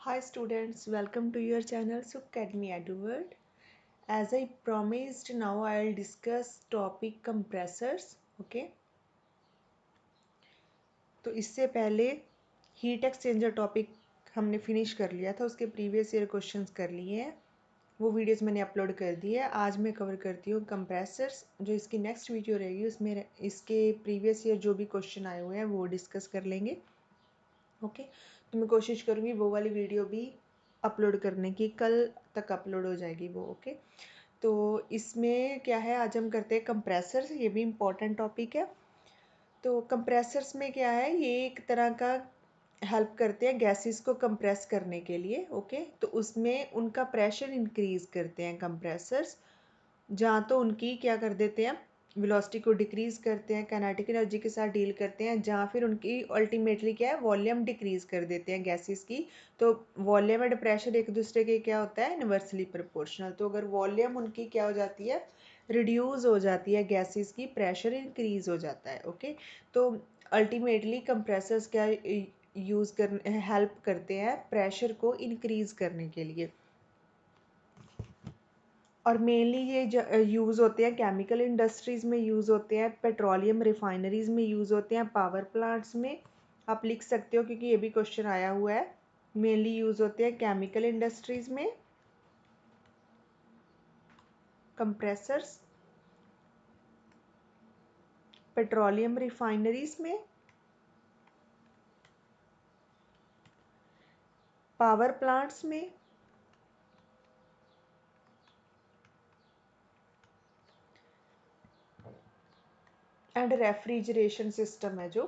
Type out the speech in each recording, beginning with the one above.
Hi students, welcome to your channel Academy EduWorld. As I promised, now I'll discuss topic compressors. Okay. तो इससे पहले heat exchanger topic हमने finish कर लिया था, उसके प्रीवियस ईयर क्वेश्चंस कर लिए हैं, वो वीडियोस मैंने अपलोड कर दी है। आज मैं कवर करती हूँ कंप्रेसर्स। जो इसकी नेक्स्ट वीडियो रहेगी उसमें इसके प्रीवियस ईयर जो भी क्वेश्चन आए हुए हैं वो डिस्कस कर लेंगे। ओके, तो मैं कोशिश करूँगी वो वाली वीडियो भी अपलोड करने की, कल तक अपलोड हो जाएगी वो। ओके, तो इसमें क्या है, आज हम करते हैं कंप्रेसर्स, ये भी इम्पोर्टेंट टॉपिक है। तो कंप्रेसर्स में क्या है, ये एक तरह का हेल्प करते हैं गैसेस को कंप्रेस करने के लिए। ओके, तो उसमें उनका प्रेशर इंक्रीज करते हैं कंप्रेसर्स, जहाँ तो उनकी क्या कर देते हैं, वेलोसिटी को डिक्रीज करते हैं, काइनेटिक एनर्जी के साथ डील करते हैं, जहाँ फिर उनकी अल्टीमेटली क्या है, वॉल्यूम डिक्रीज कर देते हैं गैसेस की। तो वॉल्यूम एंड प्रेशर एक दूसरे के क्या होता है, इनवर्सली प्रोपोर्शनल। तो अगर वॉल्यूम उनकी क्या हो जाती है, रिड्यूस हो जाती है गैसेस की, प्रेशर इंक्रीज हो जाता है। ओके, तो अल्टीमेटली कंप्रेसर्स क्या यूज़ कर हेल्प करते हैं प्रेशर को इंक्रीज करने के लिए। और मेनली ये यूज़ होते हैं केमिकल इंडस्ट्रीज़ में, यूज़ होते हैं पेट्रोलियम रिफाइनरीज़ में, यूज़ होते हैं पावर प्लांट्स में। आप लिख सकते हो क्योंकि ये भी क्वेश्चन आया हुआ है। मेनली यूज़ होते हैं केमिकल इंडस्ट्रीज़ में कंप्रेसर्स, पेट्रोलियम रिफाइनरीज़ में, पावर प्लांट्स में, एंड रेफ्रिजरेशन सिस्टम है जो,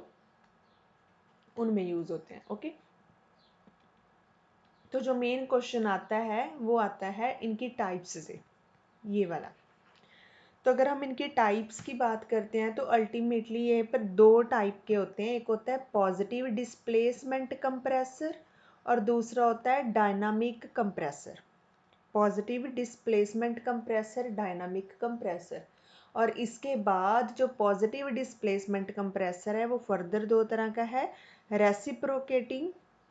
उनमें यूज़ होते हैं। ओके, तो जो मेन क्वेश्चन आता है वो आता है इनकी टाइप्स से, ये वाला। तो अगर हम इनके टाइप्स की बात करते हैं तो अल्टीमेटली ये पर दो टाइप के होते हैं। एक होता है पॉजिटिव डिस्प्लेसमेंट कंप्रेसर और दूसरा होता है dynamic compressor. Positive displacement compressor, dynamic compressor. और इसके बाद जो पॉजिटिव डिस्प्लेसमेंट कंप्रेसर है वो फर्दर दो तरह का है, reciprocating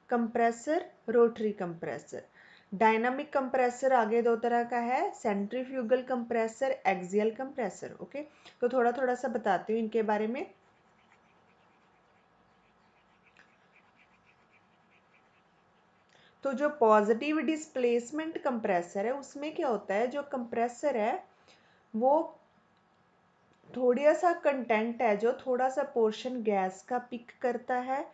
compressor, rotary compressor. Dynamic compressor आगे दो तरह का है, centrifugal compressor, axial compressor. Okay, तो थोड़ा थोड़ा सा बताती हूँ इनके बारे में। तो जो पॉजिटिव डिस्प्लेसमेंट कंप्रेसर है उसमें क्या होता है, जो कंप्रेसर है वो थोड़ा सा कंटेंट है, जो थोड़ा सा पोर्शन गैस का पिक करता है,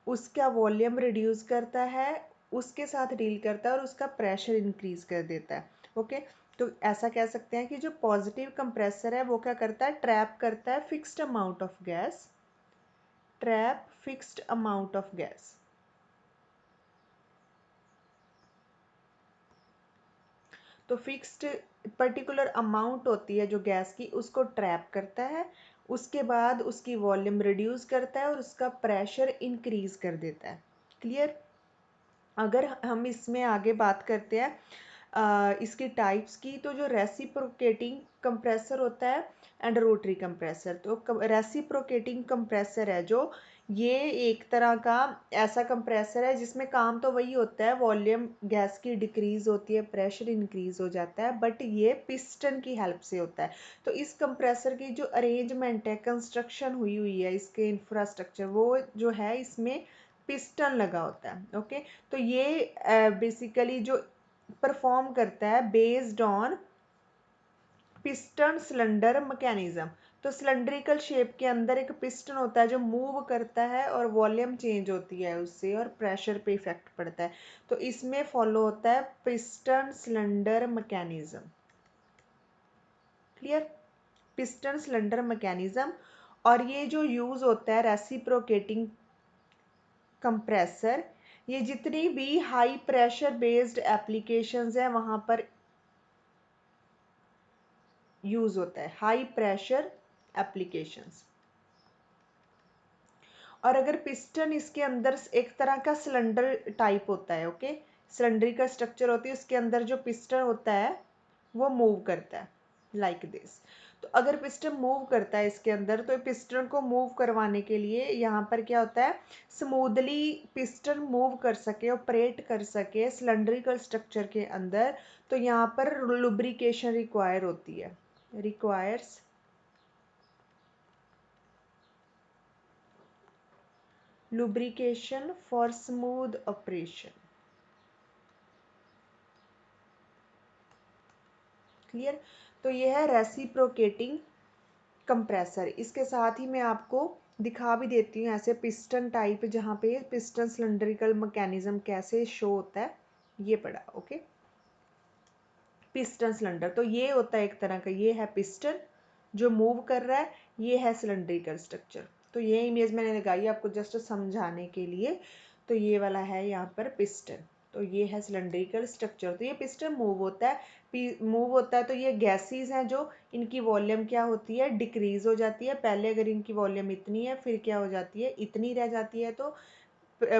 उसका वॉल्यूम रिड्यूस करता है, उसके साथ डील करता है और उसका प्रेशर इंक्रीज कर देता है। ओके, तो ऐसा कह सकते हैं कि जो पॉजिटिव कंप्रेसर है वो क्या करता है, ट्रैप करता है fixed amount of gas, trap fixed amount of gas. तो फिक्स्ड पर्टिकुलर अमाउंट होती है जो गैस की, उसको ट्रैप करता है, उसके बाद उसकी वॉल्यूम रिड्यूस करता है और उसका प्रेशर इंक्रीज कर देता है। क्लियर। अगर हम इसमें आगे बात करते हैं इसकी टाइप्स की, तो जो रेसिप्रोकेटिंग कंप्रेसर होता है एंड रोटरी कंप्रेसर। तो रेसिप्रोकेटिंग कंप्रेसर है जो, ये एक तरह का ऐसा कंप्रेसर है जिसमें काम तो वही होता है, वॉल्यूम गैस की डिक्रीज होती है, प्रेशर इंक्रीज हो जाता है, बट ये पिस्टन की हेल्प से होता है। तो इस कंप्रेसर की जो अरेंजमेंट है, कंस्ट्रक्शन हुई हुई है, इसके इंफ्रास्ट्रक्चर वो जो है, इसमें पिस्टन लगा होता है। ओके, तो ये बेसिकली जो परफॉर्म करता है based on piston cylinder mechanism. तो सिलेंड्रिकल शेप के अंदर एक पिस्टन होता है जो मूव करता है और वॉल्यूम चेंज होती है उससे और प्रेशर पे इफेक्ट पड़ता है। तो इसमें फॉलो होता है piston cylinder mechanism. Clear, piston cylinder mechanism. और ये जो यूज होता है रेसिप्रोकेटिंग कंप्रेसर, ये जितनी भी हाई प्रेशर बेस्ड एप्लीकेशंस है वहां पर यूज होता है, हाई प्रेशर एप्लीकेशंस। और अगर पिस्टन इसके अंदर एक तरह का सिलेंडर टाइप होता है, ओके, सिलेंडर का स्ट्रक्चर होती है, उसके अंदर जो पिस्टन होता है वो मूव करता है लाइक दिस। तो अगर पिस्टन मूव करता है इसके अंदर, तो पिस्टन को मूव करवाने के लिए यहाँ पर क्या होता है, स्मूथली पिस्टन मूव कर सके, ऑपरेट कर सके सिलेंड्रिकल स्ट्रक्चर के अंदर, तो यहाँ पर लुब्रिकेशन रिक्वायर होती है, requires lubrication for smooth operation। Clear. तो ये है रेसिप्रोकेटिंग कंप्रेसर। इसके साथ ही मैं आपको दिखा भी देती हूँ ऐसे पिस्टन टाइप, जहाँ पे पिस्टन सिलेंड्रिकल मैकेनिज्म कैसे शो होता है, ये पढ़ा। ओके, पिस्टन सिलेंडर, तो ये होता है एक तरह का, ये है पिस्टन जो मूव कर रहा है, ये है सिलेंड्रिकल स्ट्रक्चर। तो ये इमेज मैंने लगाई आपको जस्ट समझाने के लिए। तो ये वाला है यहाँ पर पिस्टन, तो ये है सिलेंड्रिकल स्ट्रक्चर। तो ये पिस्टन मूव होता है, मूव होता है तो ये गैसेस हैं जो इनकी वॉल्यूम क्या होती है, डिक्रीज हो जाती है। पहले अगर इनकी वॉल्यूम इतनी है, फिर क्या हो जाती है, इतनी रह जाती है। तो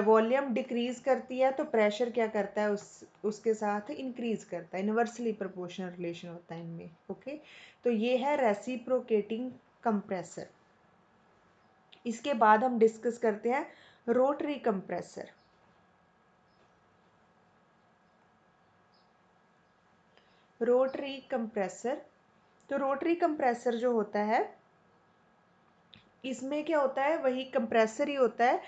वॉल्यूम डिक्रीज करती है तो प्रेशर क्या करता है, उसके साथ इंक्रीज करता है। इनवर्सली प्रोपोर्शनल रिलेशन होता है इनमें। ओके, तो ये है रेसिप्रोकेटिंग कंप्रेसर। इसके बाद हम डिस्कस करते हैं रोटरी कंप्रेसर। रोटरी कंप्रेसर, तो रोटरी कंप्रेसर जो होता है, इसमें क्या होता है, वही कंप्रेसर ही होता है।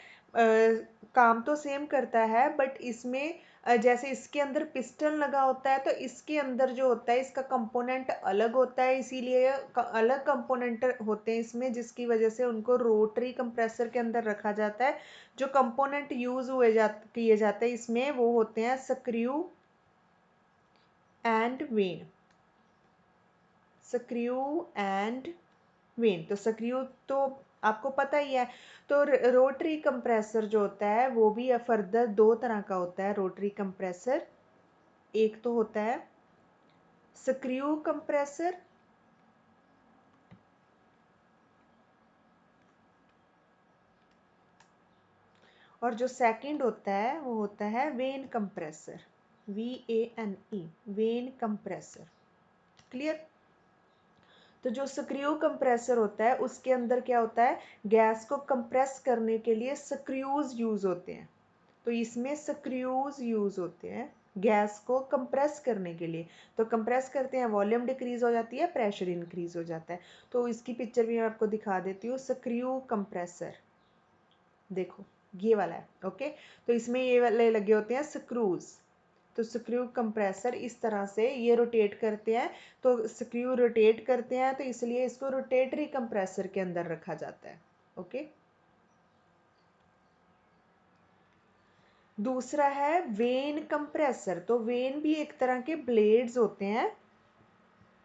काम तो सेम करता है, बट इसमें जैसे इसके अंदर पिस्टन लगा होता है, तो इसके अंदर जो होता है इसका कंपोनेंट अलग होता है, इसीलिए अलग कंपोनेंट होते हैं इसमें, जिसकी वजह से उनको रोटरी कंप्रेसर के अंदर रखा जाता है। जो कंपोनेंट यूज किए जाते हैं इसमें, वो होते हैं screw and when. Screw and when, तो स्क्रू तो आपको पता ही है। तो रोटरी कंप्रेसर जो होता है वो भी फर्दर दो तरह का होता है रोटरी कंप्रेसर। एक तो होता है स्क्रू कंप्रेसर, और जो सेकंड होता है वो होता है when compressor, VANE, when compressor. Clear. तो जो स्क्रू कंप्रेसर होता है उसके अंदर क्या होता है, गैस को कंप्रेस करने के लिए स्क्रूज यूज होते हैं। तो इसमें स्क्रूज यूज होते हैं गैस को कंप्रेस करने के लिए। तो कंप्रेस करते हैं, वॉल्यूम डिक्रीज हो जाती है, प्रेशर इंक्रीज हो जाता है। तो इसकी पिक्चर भी मैं आपको दिखा देती हूँ। स्क्रू कंप्रेसर देखो, ये वाला है। ओके, तो इसमें ये वाले लगे होते हैं स्क्रूज। तो स्क्रू कंप्रेसर इस तरह से ये रोटेट करते हैं, तो स्क्रू रोटेट करते हैं, तो इसलिए इसको रोटेटरी कंप्रेसर के अंदर रखा जाता है। ओके, दूसरा है वेन कंप्रेसर। तो वेन भी एक तरह के ब्लेड्स होते हैं।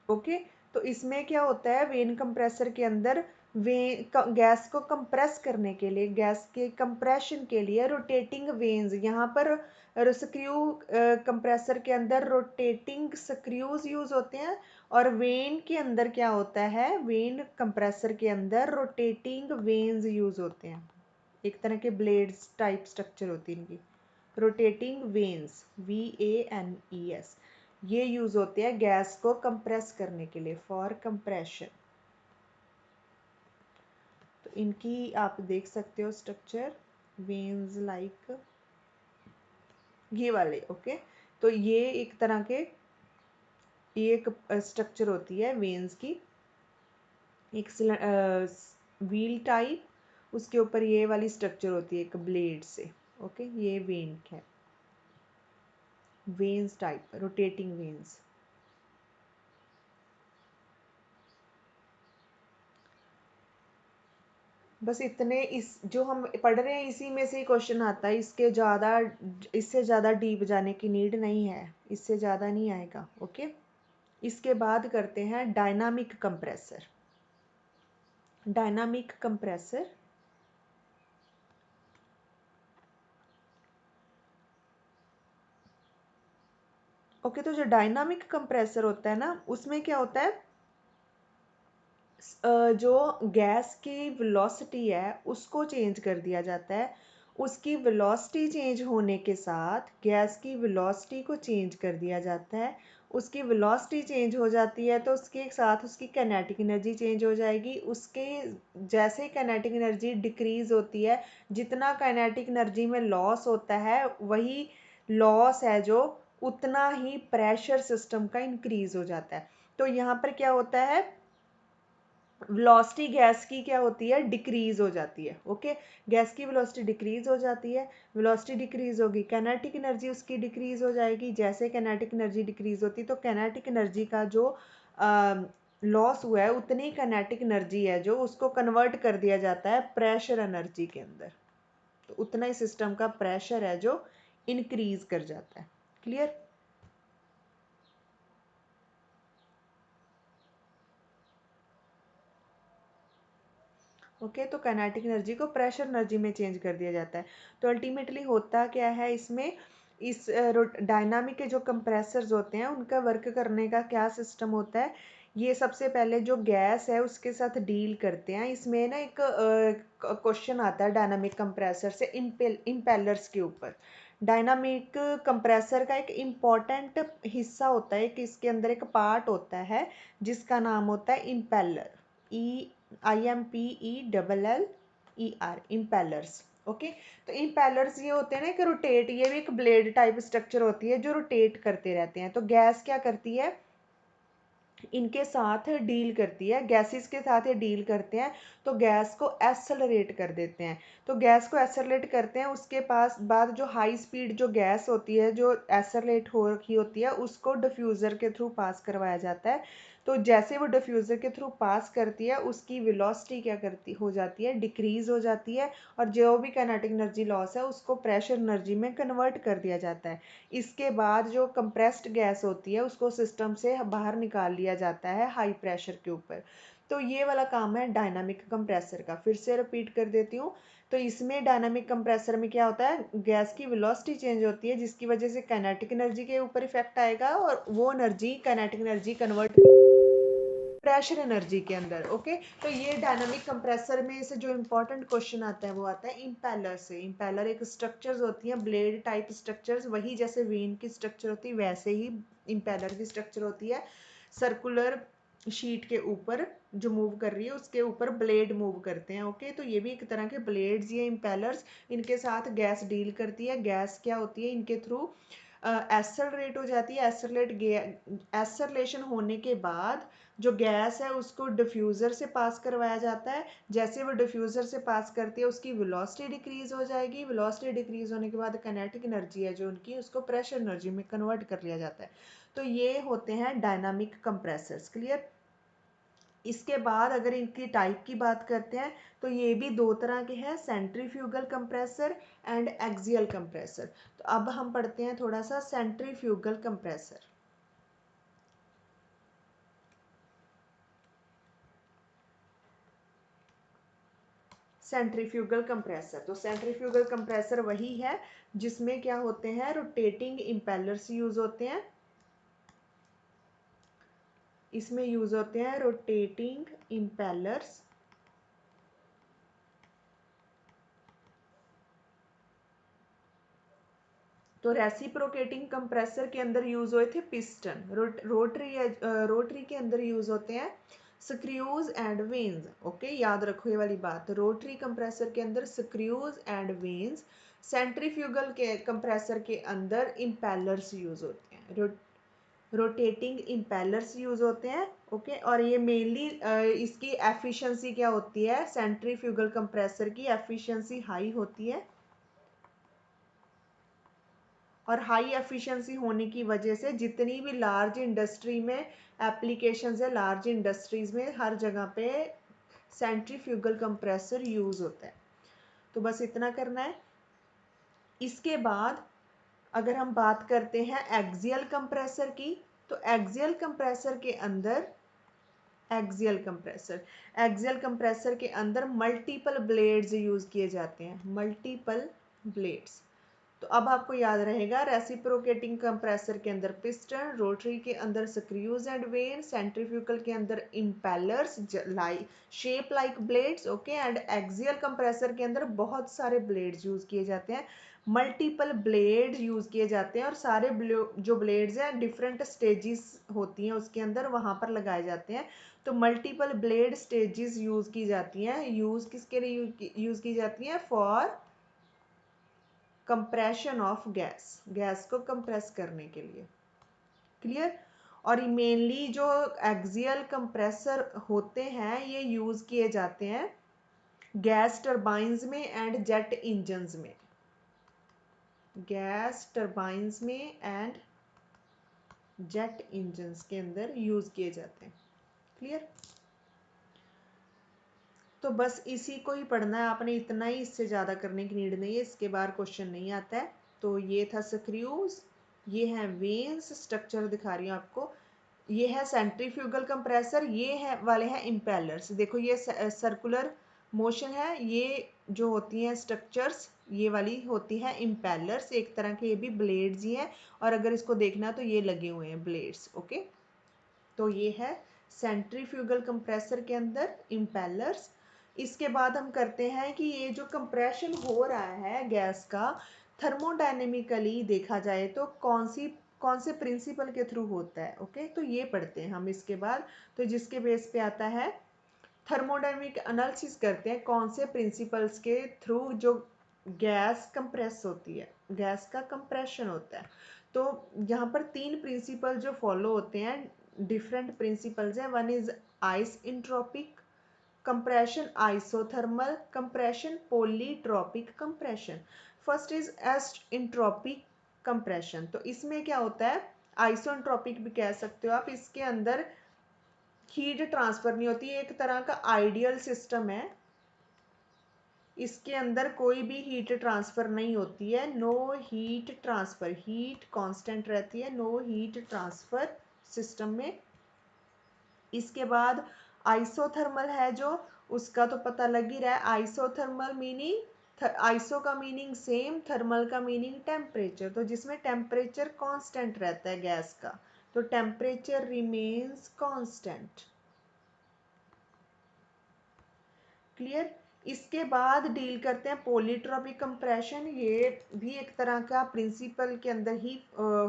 ओके, तो इसमें क्या होता है, वेन कंप्रेसर के अंदर गैस को कंप्रेस करने के लिए, गैस के कंप्रेशन के लिए रोटेटिंग वेन्स, यहाँ पर स्क्रू कंप्रेसर के अंदर रोटेटिंग स्क्रूज यूज होते हैं। और वेन के अंदर क्या होता है, वेन कंप्रेसर के अंदर रोटेटिंग वेन्स यूज होते हैं। एक तरह के ब्लेड्स टाइप स्ट्रक्चर होती है इनकी। रोटेटिंग वेन्स, VANES, ये यूज होते हैं गैस को कंप्रेस करने के लिए, फॉर कंप्रेशन। तो इनकी आप देख सकते हो स्ट्रक्चर, वेन्स लाइक ये वाले। ओके, तो ये एक तरह के, ये एक स्ट्रक्चर होती है वेन्स की, एक व्हील टाइप, उसके ऊपर ये वाली स्ट्रक्चर होती है एक ब्लेड से। ओके, ये वेन है, वेन्स टाइप, रोटेटिंग वेन्स। बस इतने, इस जो हम पढ़ रहे हैं इसी में से ही क्वेश्चन आता है। इससे ज़्यादा डीप जाने की नीड नहीं है, इससे ज़्यादा नहीं आएगा। ओके, इसके बाद करते हैं dynamic compressor. Dynamic compressor, okay, तो जो डायनामिक कंप्रेसर होता है ना, उसमें क्या होता है, जो गैस की वेलोसिटी है उसको चेंज कर दिया जाता है। उसकी वेलोसिटी चेंज होने के साथ गैस की वेलोसिटी को चेंज कर दिया जाता है। उसकी वेलोसिटी चेंज हो जाती है तो उसके साथ उसकी काइनेटिक एनर्जी चेंज हो जाएगी। उसके जैसे काइनेटिक एनर्जी डिक्रीज होती है, जितना काइनेटिक एनर्जी में लॉस होता है वही लॉस है जो उतना ही प्रेशर सिस्टम का इंक्रीज हो जाता है। तो यहाँ पर क्या होता है, वेलोसिटी गैस की क्या होती है, डिक्रीज हो जाती है। ओके, गैस की वेलोसिटी डिक्रीज हो जाती है, वेलोसिटी डिक्रीज होगी, काइनेटिक एनर्जी उसकी डिक्रीज हो जाएगी। जैसे काइनेटिक एनर्जी डिक्रीज होती है तो काइनेटिक एनर्जी का जो लॉस हुआ है उतनी काइनेटिक एनर्जी है जो उसको कन्वर्ट कर दिया जाता है प्रेशर एनर्जी के अंदर। तो उतना ही सिस्टम का प्रेशर है जो इंक्रीज कर जाता है। क्लियर? ओके, तो काइनेटिक एनर्जी को प्रेशर एनर्जी में चेंज कर दिया जाता है। तो अल्टीमेटली होता क्या है इसमें, इस डायनामिक के जो कंप्रेसर्स होते हैं उनका वर्क करने का क्या सिस्टम होता है, ये सबसे पहले जो गैस है उसके साथ डील करते हैं। इसमें ना एक क्वेश्चन आता है डायनामिक कंप्रेसर से इम्पेलर्स के ऊपर। डायनामिक कंप्रेसर का एक इम्पॉर्टेंट हिस्सा होता है कि इसके अंदर एक पार्ट होता है जिसका नाम होता है इम्पेलर। IMPELLER, impellers. ओके, तो इम्पेलर्स ये होते हैं ना कि रोटेट, ये भी एक ब्लेड टाइप स्ट्रक्चर होती है जो रोटेट करते रहते हैं। तो गैस क्या करती है, इनके साथ डील करती है, गैसेस के साथ ये डील करते हैं तो गैस को एसेलरेट कर देते हैं। तो गैस को एसेलरेट करते हैं, उसके पास बाद जो हाई स्पीड जो गैस होती है जो एसेलरेट हो रखी होती है उसको डिफ्यूज़र के थ्रू पास करवाया जाता है। तो जैसे वो डिफ्यूज़र के थ्रू पास करती है उसकी वेलोसिटी क्या करती हो जाती है, डिक्रीज हो जाती है, और जो भी काइनेटिक एनर्जी लॉस है उसको प्रेशर एनर्जी में कन्वर्ट कर दिया जाता है। इसके बाद जो कंप्रेस्ड गैस होती है उसको सिस्टम से बाहर निकाल लिया जाता है हाई प्रेशर के ऊपर। तो ये वाला काम है डायनामिक कंप्रेसर का। फिर से रिपीट कर देती हूँ। तो इसमें डायनामिक कंप्रेसर में क्या होता है, गैस की वेलोसिटी चेंज होती है जिसकी वजह से काइनेटिक एनर्जी के ऊपर इफेक्ट आएगा और वो energy kinetic energy convert pressure energy के अंदर। ओके, तो ये डायनामिक कंप्रेसर में से जो इंपॉर्टेंट क्वेश्चन आता है वो आता है इम्पेलर से। इम्पेलर एक स्ट्रक्चर्स होती हैं ब्लेड टाइप स्ट्रक्चर्स, वही जैसे वेन की स्ट्रक्चर होती है वैसे ही इम्पेलर की स्ट्रक्चर होती है। सर्कुलर शीट के ऊपर जो मूव कर रही है उसके ऊपर ब्लेड मूव करते हैं। ओके, तो ये भी एक तरह के ब्लेड्स, ये इम्पेलर्स, इनके साथ गैस डील करती है। गैस क्या होती है, इनके थ्रू एसलरेट हो जाती है। एसरलेशन होने के बाद जो गैस है उसको डिफ्यूज़र से पास करवाया जाता है। जैसे वो डिफ्यूज़र से पास करती है उसकी वेलोसिटी डिक्रीज हो जाएगी। वेलोसिटी डिक्रीज होने के बाद काइनेटिक एनर्जी है जो उनकी, उसको प्रेशर एनर्जी में कन्वर्ट कर लिया जाता है। तो ये होते हैं डायनामिक कंप्रेसर्स। क्लियर? इसके बाद अगर इनकी टाइप की बात करते हैं तो ये भी दो तरह के हैं, centrifugal compressor and axial compressor. तो अब हम पढ़ते हैं थोड़ा सा सेंट्रीफ्यूगल कंप्रेसर। सेंट्रीफ्यूगल कंप्रेसर, तो सेंट्रीफ्यूगल कंप्रेसर वही है जिसमें क्या होते हैं, रोटेटिंग इम्पेलर्स यूज होते हैं। इसमें यूज होते हैं रोटेटिंग इम्पेलर्स। तो रेसिप्रोकेटिंग कंप्रेसर के अंदर यूज हुए थे पिस्टन। रोटरी के अंदर यूज होते हैं स्क्रूज एंड वेन्स। ओके, याद रखो ये वाली बात, रोटरी कंप्रेसर के अंदर स्क्रूज एंड वेन्स, सेंट्रीफ्यूगल के कंप्रेसर के अंदर इम्पेलर्स यूज होते हैं, रोटेटिंग इम्पेलर्स यूज होते हैं। ओके, और ये मेनली इसकी एफिशिएंसी क्या होती है, सेंट्रीफ्यूगल कंप्रेसर की एफिशिएंसी हाई होती है, और हाई एफिशिएंसी होने की वजह से जितनी भी लार्ज इंडस्ट्री में एप्लीकेशंस है, लार्ज इंडस्ट्रीज में हर जगह पे सेंट्रीफ्यूगल कंप्रेसर यूज होता है। तो बस इतना करना है। इसके बाद अगर हम बात करते हैं एक्सियल कंप्रेसर की, तो एक्सियल कंप्रेसर के अंदर मल्टीपल ब्लेड्स यूज किए जाते हैं, मल्टीपल ब्लेड्स। तो अब आपको याद रहेगा, रेसिप्रोकेटिंग कंप्रेसर के अंदर पिस्टन, रोटरी के अंदर स्क्रूज एंड वेन, सेंट्रीफ्यूगल के अंदर impellers shape like blades. Okay, and axial compressor के अंदर बहुत सारे ब्लेड्स यूज किए जाते हैं, मल्टीपल ब्लेड यूज किए जाते हैं और सारे जो ब्लेड्स हैं डिफरेंट स्टेजेस होती हैं उसके अंदर, वहां पर लगाए जाते हैं। तो मल्टीपल ब्लेड स्टेजेस यूज की जाती हैं। यूज किसके लिए यूज की जाती हैं? For compression of gas, gas को कंप्रेस करने के लिए। क्लियर? और मेनली जो एक्सियल कंप्रेसर होते हैं ये यूज किए जाते हैं गैस टरबाइंस में एंड जेट इंजन्स में, गैस टरबाइंस में एंड जेट इंजन्स के अंदर यूज किए जाते हैं। क्लियर? तो बस इसी को ही पढ़ना है आपने, इतना ही, इससे ज़्यादा करने की नीड नहीं है, इसके बाहर क्वेश्चन नहीं आता है। तो ये था स्क्रूज, ये है वेन्स, स्ट्रक्चर दिखा रही हूँ आपको। ये है सेंट्रीफ्यूगल कंप्रेसर, ये है वाले हैं इम्पेलर्स। देखो ये सर्कुलर मोशन है, ये जो होती हैं स्ट्रक्चर्स ये वाली होती है इम्पेलर्स, एक तरह के ये भी ब्लेड्स ही हैं। और अगर इसको देखना तो ये लगे हुए हैं ब्लेड्स। ओके, तो ये है सेंट्रीफ्यूगल कंप्रेसर के अंदर इम्पेलर्स। इसके बाद हम करते हैं कि ये जो कंप्रेशन हो रहा है गैस का, थर्मोडायनेमिकली देखा जाए तो कौन से प्रिंसिपल के थ्रू होता है। ओके, तो ये पढ़ते हैं हम इसके बाद। तो जिसके बेस पे आता है थर्मोडायनेमिक एनालिसिस करते हैं कौन से प्रिंसिपल्स के थ्रू जो गैस कंप्रेस होती है, गैस का कंप्रेशन होता है। तो यहाँ पर 3 प्रिंसिपल जो फॉलो होते हैं, डिफरेंट प्रिंसिपल्स हैं। One is isentropic compression, isothermal compression, polytropic compression. First is isentropic compression. तो इसमें क्या होता है, आइसोट्रोपिक भी कह सकते हो आप। इसके अंदर हीट ट्रांसफर नहीं होती, एक तरह का आइडियल सिस्टम है, इसके अंदर कोई भी हीट ट्रांसफर नहीं होती है। No heat transfer, heat constant रहती है, नो हीट ट्रांसफर सिस्टम में। इसके बाद आइसोथर्मल है जो, उसका तो पता लग ही रहा है, आइसोथर्मल मीनिंग, आइसो का मीनिंग सेम, थर्मल का मीनिंग टेम्परेचर, तो जिसमें टेम्परेचर कांस्टेंट रहता है गैस का, तो टेम्परेचर रिमेन्स कांस्टेंट। क्लियर? इसके बाद डील करते हैं पॉलीट्रॉपिक कंप्रेशन। ये भी एक तरह का प्रिंसिपल के अंदर ही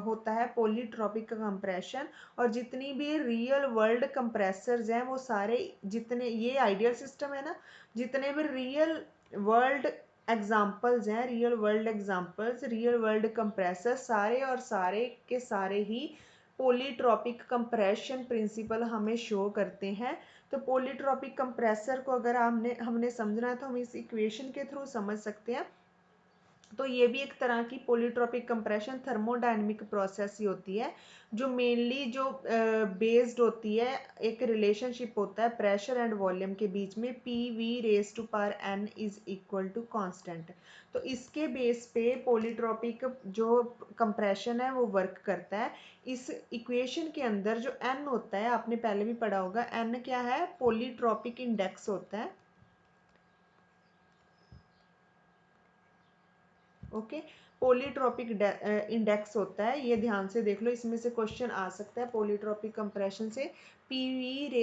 होता है पॉलीट्रॉपिक कंप्रेशन। और जितनी भी रियल वर्ल्ड कंप्रेसर्स हैं वो सारे, जितने ये आइडियल सिस्टम है ना, जितने भी रियल वर्ल्ड एग्जाम्पल्स हैं, real world examples, real world compressor, सारे और सारे के सारे ही पॉलीट्रॉपिक कंप्रेशन प्रिंसिपल हमें शो करते हैं। तो पॉलीट्रॉपिक कंप्रेसर को अगर हमने समझना है तो हम इस इक्वेशन के थ्रू समझ सकते हैं। तो ये भी एक तरह की पॉलीट्रॉपिक कंप्रेशन थर्मोडायनेमिक प्रोसेस ही होती है, जो मेनली जो बेस्ड होती है, एक रिलेशनशिप होता है प्रेशर एंड वॉल्यूम के बीच में, PV⁴ is equal to constant. तो इसके बेस पे पॉलीट्रॉपिक जो कंप्रेशन है वो वर्क करता है। इस इक्वेशन के अंदर जो n होता है, आपने पहले भी पढ़ा होगा, n क्या है, पॉलीट्रॉपिक इंडेक्स होता है। ओके, पॉलीट्रॉपिक इंडेक्स होता है, ये ध्यान से देख लो, इसमें से क्वेश्चन आ सकता है पॉलीट्रॉपिक कंप्रेशन से। PV⁴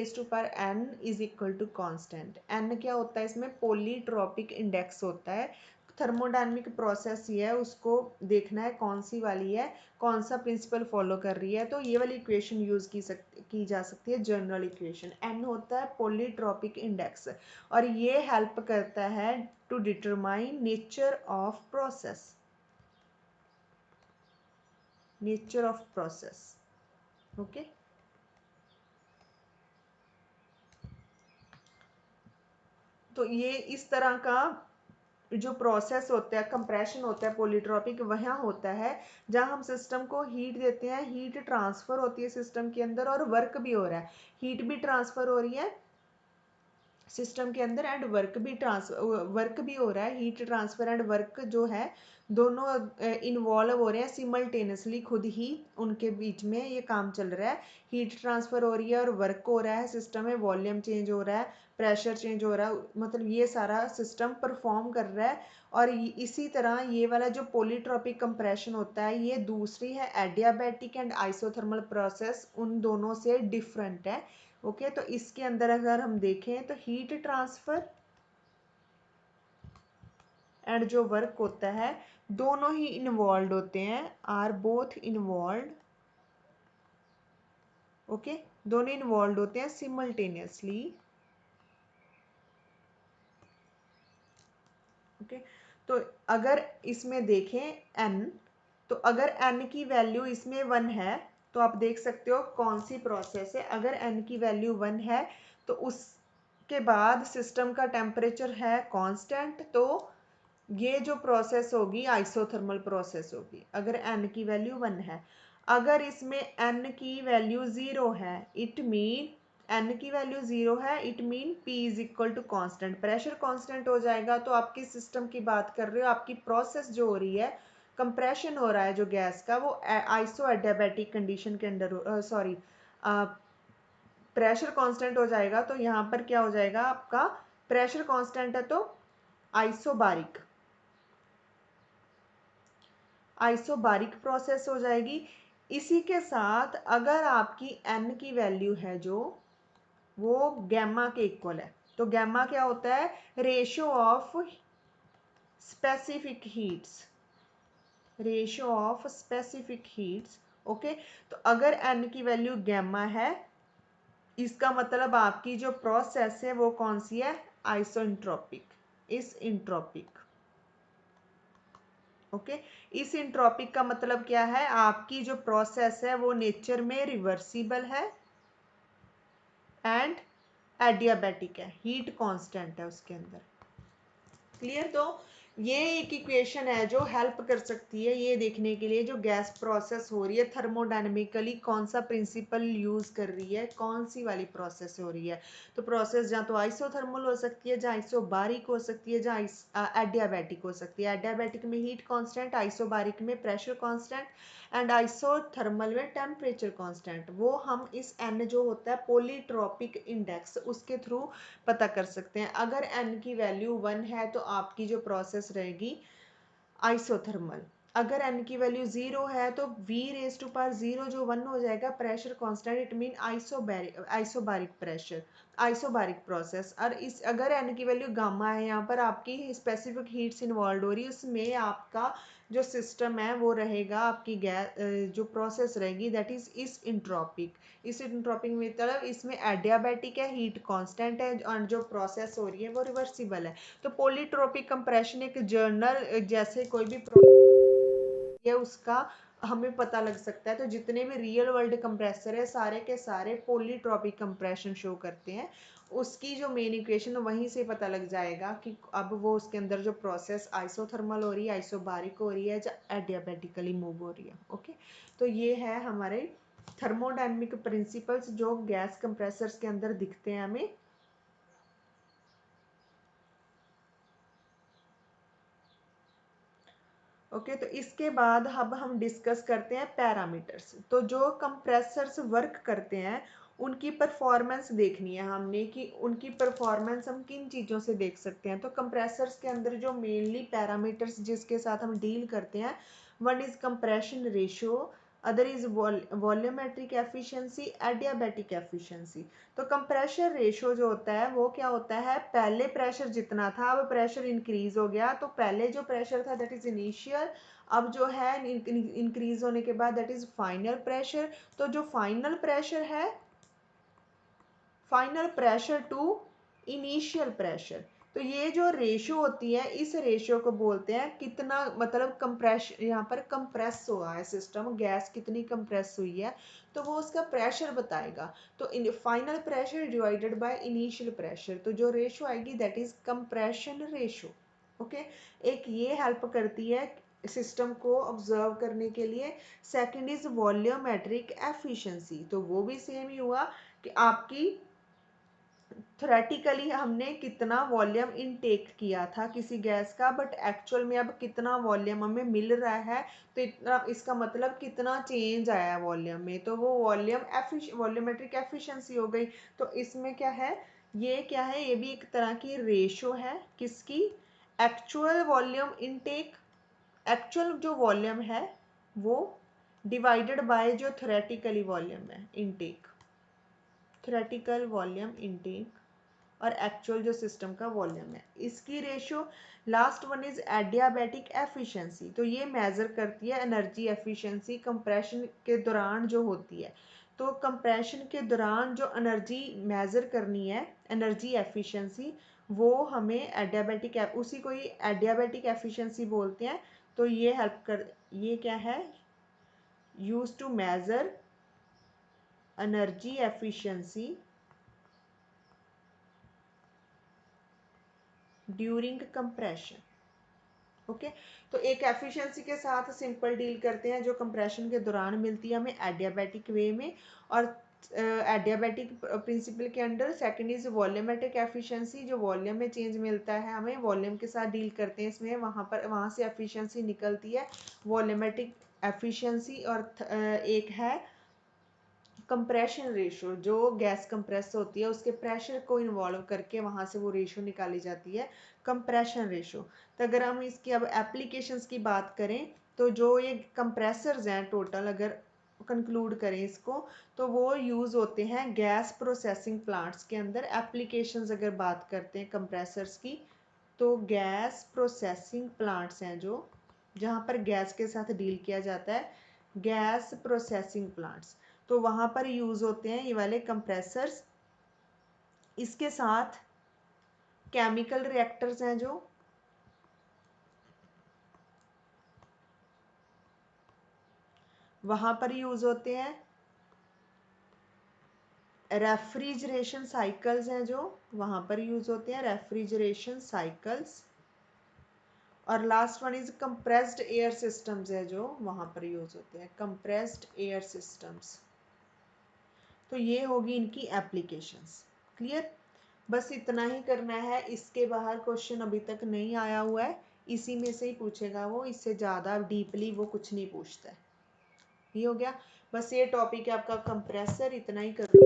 is equal to constant. n क्या होता है इसमें, पॉलीट्रॉपिक इंडेक्स होता है। थर्मोडायनेमिक प्रोसेस ही है, उसको देखना है कौन सी वाली है, कौन सा प्रिंसिपल फॉलो कर रही है। तो ये वाली इक्वेशन यूज की जा सकती है, जनरल इक्वेशन। n होता है पॉलीट्रॉपिक इंडेक्स, और ये हेल्प करता है to determine nature of process, nature of process. Okay, तो ये इस तरह का जो प्रोसेस होता है, कंप्रेशन होता है पॉलीट्रॉपिक, वहाँ होता है जहाँ हम सिस्टम को हीट देते हैं, हीट ट्रांसफर होती है सिस्टम के अंदर, और वर्क भी हो रहा है, हीट भी ट्रांसफर हो रही है सिस्टम के अंदर, एंड वर्क भी हो रहा है। हीट ट्रांसफर एंड वर्क जो है दोनों इन्वॉल्व हो रहे हैं सिमल्टेनियसली, खुद ही उनके बीच में ये काम चल रहा है। हीट ट्रांसफर हो रही है और वर्क हो रहा है सिस्टम में, वॉल्यूम चेंज हो रहा है, प्रेशर चेंज हो रहा है, मतलब ये सारा सिस्टम परफॉर्म कर रहा है। और इसी तरह ये वाला जो पॉलीट्रॉपिक कंप्रेशन होता है, ये दूसरी है एडियाबैटिक एंड आइसोथर्मल प्रोसेस, उन दोनों से डिफरेंट है। ओके, तो इसके अंदर अगर हम देखें तो हीट ट्रांसफर एंड जो वर्क होता है दोनों ही इन्वॉल्व होते हैं, आर बोथ इन्वॉल्व, ओके, दोनों इन्वॉल्व होते हैं सिमल्टेनियसली, ओके। तो अगर इसमें देखें n, तो अगर n की वैल्यू इसमें 1 है तो आप देख सकते हो कौन सी प्रोसेस है। अगर n की वैल्यू 1 है तो उसके बाद सिस्टम का टेम्परेचर है कांस्टेंट, तो ये जो प्रोसेस होगी आइसोथर्मल प्रोसेस होगी अगर n की वैल्यू 1 है। अगर इसमें n की वैल्यू 0 है, इट मीन n की वैल्यू 0 है, it mean P is equal to constant, pressure constant हो जाएगा। तो आपकी सिस्टम की बात कर रहे हो, आपकी प्रोसेस जो हो रही है, कंप्रेशन हो रहा है जो गैस का, वो आइसो एडियाबैटिक कंडीशन के अंडर, सॉरी, प्रेशर कांस्टेंट हो जाएगा। तो यहाँ पर क्या हो जाएगा, आपका प्रेशर कांस्टेंट है तो आइसोबारिक, आइसोबारिक प्रोसेस हो जाएगी। इसी के साथ अगर आपकी n की वैल्यू है जो वो गैमा के इक्वल है, तो गैमा क्या होता है, ratio of specific heats, ratio of specific heats, okay. तो अगर n की वैल्यू गैमा है, इसका मतलब आपकी जो प्रोसेस है वो कौन सी है, आइसोइंट्रोपिक, इस इंट्रोपिक, ओके। इस इंट्रोपिक का मतलब क्या है, आपकी जो प्रोसेस है वो नेचर में रिवर्सिबल है एंड एडियाबैटिक है, हीट कांस्टेंट है उसके अंदर, क्लियर। तो ये एक इक्वेशन है जो हेल्प कर सकती है ये देखने के लिए जो गैस प्रोसेस हो रही है थर्मोडायनेमिकली कौन सा प्रिंसिपल यूज कर रही है, कौन सी वाली प्रोसेस हो रही है। तो प्रोसेस जहाँ तो आइसोथर्मल हो सकती है, जहाँ आइसोबारिक हो सकती है, जहाँ एडियाबैटिक हो सकती है। एडियाबैटिक में हीट कांस्टेंट, आइसोबारिक में प्रेशर कांस्टेंट एंड आइसोथर्मल में टेम्परेचर कांस्टेंट। वो हम इस n जो होता है पॉलीट्रॉपिक इंडेक्स उसके थ्रू पता कर सकते हैं। अगर n की वैल्यू 1 है तो आपकी जो प्रोसेस रहेगी आइसोथर्मल। अगर n की वैल्यू 0 है तो v रेज टू पावर 0 जो 1 हो जाएगा pressure constant, it mean isobaric pressure, isobaric process. और इस अगर n की वैल्यू गामा है, यहाँ पर आपकी स्पेसिफिक हीट्स इन्वॉल्व हो रही है, उसमें आपका जो सिस्टम है वो रहेगा, आपकी गैस जो प्रोसेस रहेगी दैट इज इस इंट्रोपिक, इस इंट्रोपिक मतलब इसमें एडियाबैटिक है, हीट कांस्टेंट है और जो प्रोसेस हो रही है वो रिवर्सिबल है। तो पॉलीट्रोपिक कंप्रेशन एक जर्नल जैसे कोई भी ये उसका हमें पता लग सकता है। तो जितने भी रियल वर्ल्ड कंप्रेसर है सारे के सारे पॉलीट्रोपिक कंप्रेशन शो करते हैं। उसकी जो मेन इक्वेशन वहीं से पता लग जाएगा कि अब वो उसके अंदर जो प्रोसेस आइसोथर्मल हो रही है, आइसोबारिक हो रही है, या एडियाबैटिकली मूव हो रही है, ओके। तो ये है हमारे थर्मोडायनेमिक प्रिंसिपल्स जो गैस कंप्रेसर्स के अंदर दिखते हैं हमें। ओके, तो इसके बाद अब हम डिस्कस करते हैं पैरामीटर्स। तो जो कंप्रेसर्स वर्क करते हैं उनकी परफॉर्मेंस देखनी है हमने कि उनकी परफॉर्मेंस हम किन चीज़ों से देख सकते हैं। तो कंप्रेसर्स के अंदर जो मेनली पैरामीटर्स जिसके साथ हम डील करते हैं, one is compression ratio, other is volumetric efficiency, adiabatic efficiency. तो कंप्रेशर रेशियो जो होता है वो क्या होता है, पहले प्रेशर जितना था अब प्रेशर इंक्रीज हो गया, तो पहले जो प्रेशर था दैट इज इनिशियल, अब जो है इंक्रीज होने के बाद दैट इज फाइनल प्रेशर। तो जो फाइनल प्रेशर है, final pressure to initial pressure, तो ये जो रेशियो होती है इस रेशियो को बोलते हैं कितना, मतलब कंप्रेस, यहाँ पर कंप्रेस हुआ है सिस्टम, गैस कितनी कंप्रेस हुई है तो वो उसका प्रेशर बताएगा। तो final pressure divided by initial pressure, तो जो रेशियो आएगी that is compression ratio, okay. एक ये हेल्प करती है सिस्टम को ऑब्जर्व करने के लिए। सेकंड इज वॉल्यूमेट्रिक एफिशिएंसी, तो वो भी सेम ही हुआ कि आपकी थ्योरेटिकली हमने कितना वॉल्यूम इनटेक किया था किसी गैस का, बट एक्चुअल में अब कितना वॉल्यूम हमें मिल रहा है, तो इतना इसका मतलब कितना चेंज आया वॉल्यूम में, तो वो वॉल्यूमेट्रिक एफिशिएंसी हो गई। तो इसमें क्या है, ये क्या है, ये भी एक तरह की रेशो है किसकी, एक्चुअल वॉल्यूम इनटेक, एक्चुअल जो वॉल्यूम है वो डिवाइडेड बाय जो थ्योरेटिकली वॉल्यूम है इनटेक, थ्योरेटिकल वॉल्यूम इनटेक और एक्चुअल जो सिस्टम का वॉल्यूम है। इसकी ratio last one is adiabatic efficiency, तो ये मेजर करती है एनर्जी एफिशिएंसी कंप्रेशन के दौरान जो होती है। तो कंप्रेशन के दौरान जो एनर्जी मेजर करनी है, एनर्जी एफिशिएंसी, वो हमें एडियाबैटिक, उसी को ही एडियाबैटिक एफिशिएंसी बोलते हैं। तो ये हेल्प कर, ये क्या है, use to measure energy efficiency during compression. Okay, तो एक एफिशिएंसी के साथ सिंपल डील करते हैं जो कंप्रेशन के दौरान मिलती है हमें एडियाबैटिक वे में, और एडियाबैटिक प्रिंसिपल के under second is volumetric efficiency, जो वॉल्यूम में चेंज मिलता है हमें, वॉल्यूम के साथ डील करते हैं इसमें, वहाँ से एफिशिएंसी निकलती है वॉल्यूमेट्रिक एफिशिएंसी। और एक है कंप्रेशन रेशो, जो गैस कंप्रेस होती है उसके प्रेशर को इन्वॉल्व करके वहाँ से वो रेशो निकाली जाती है, कंप्रेशन रेशो। तो अगर हम इसकी अब एप्लीकेशंस की बात करें, तो जो ये कंप्रेसर्स हैं टोटल, अगर कंक्लूड करें इसको, तो वो यूज़ होते हैं गैस प्रोसेसिंग प्लांट्स के अंदर। एप्लीकेशंस अगर बात करते हैं कंप्रेसर्स की, तो गैस प्रोसेसिंग प्लांट्स हैं जो, जहाँ पर गैस के साथ डील किया जाता है, गैस प्रोसेसिंग प्लांट्स, तो वहाँ पर यूज़ होते हैं ये वाले कंप्रेसर्स। इसके साथ केमिकल रिएक्टर्स हैं जो, वहाँ पर यूज़ होते हैं। रेफ्रिजरेशन साइकिल्स हैं जो, वहाँ पर यूज़ होते हैं रेफ्रिजरेशन साइकिल्स। और last one is compressed air systems है जो, वहाँ पर यूज़ होते हैं कंप्रेस्ड एयर सिस्टम्स। तो ये होगी इनकी एप्लीकेशंस। क्लियर, बस इतना ही करना है, इसके बाहर क्वेश्चन अभी तक नहीं आया हुआ है, इसी में से ही पूछेगा वो, इससे ज़्यादा डीपली वो कुछ नहीं पूछता है। ये हो गया, बस ये टॉपिक है आपका कंप्रेसर, इतना ही कर।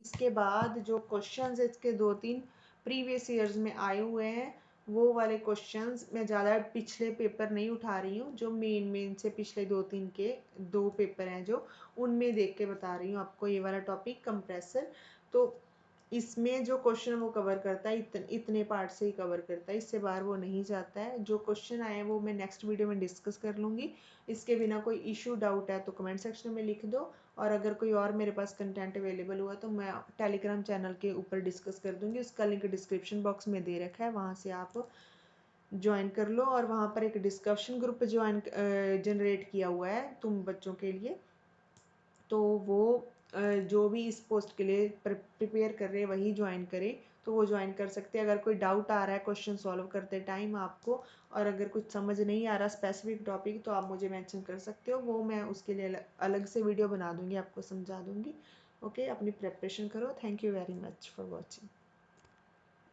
इसके बाद जो क्वेश्चंस इसके 2-3 प्रीवियस ईयर्स में आए हुए हैं, वो वाले क्वेश्चंस मैं ज़्यादा पिछले पेपर नहीं उठा रही हूँ, जो मेन से पिछले 2-3 के 2 पेपर हैं जो, उनमें देख के बता रही हूँ आपको ये वाला टॉपिक कंप्रेसर। तो इसमें जो क्वेश्चन वो कवर करता है, इतने पार्ट से ही कवर करता है, इससे बाहर वो नहीं जाता है। जो क्वेश्चन आए हैं वो मैं नेक्स्ट वीडियो में डिस्कस कर लूँगी। इसके बिना कोई इशू डाउट है तो कमेंट सेक्शन में लिख दो, और अगर कोई और मेरे पास कंटेंट अवेलेबल हुआ तो मैं टेलीग्राम चैनल के ऊपर डिस्कस कर दूँगी, उसका लिंक डिस्क्रिप्शन बॉक्स में दे रखा है, वहाँ से आप ज्वाइन कर लो। और वहाँ पर एक डिस्कशन ग्रुप जनरेट किया हुआ है तुम बच्चों के लिए, तो वो जो भी इस पोस्ट के लिए प्रिपेयर कर रहे हैं वही ज्वाइन करें, तो वो ज्वाइन कर सकते हैं। अगर कोई डाउट आ रहा है क्वेश्चन सॉल्व करते टाइम आपको, और अगर कुछ समझ नहीं आ रहा स्पेसिफिक टॉपिक, तो आप मुझे मेंशन कर सकते हो, वो मैं उसके लिए अलग से वीडियो बना दूंगी, आपको समझा दूंगी। ओके, अपनी प्रिपरेशन करो। Thank you very much for watching.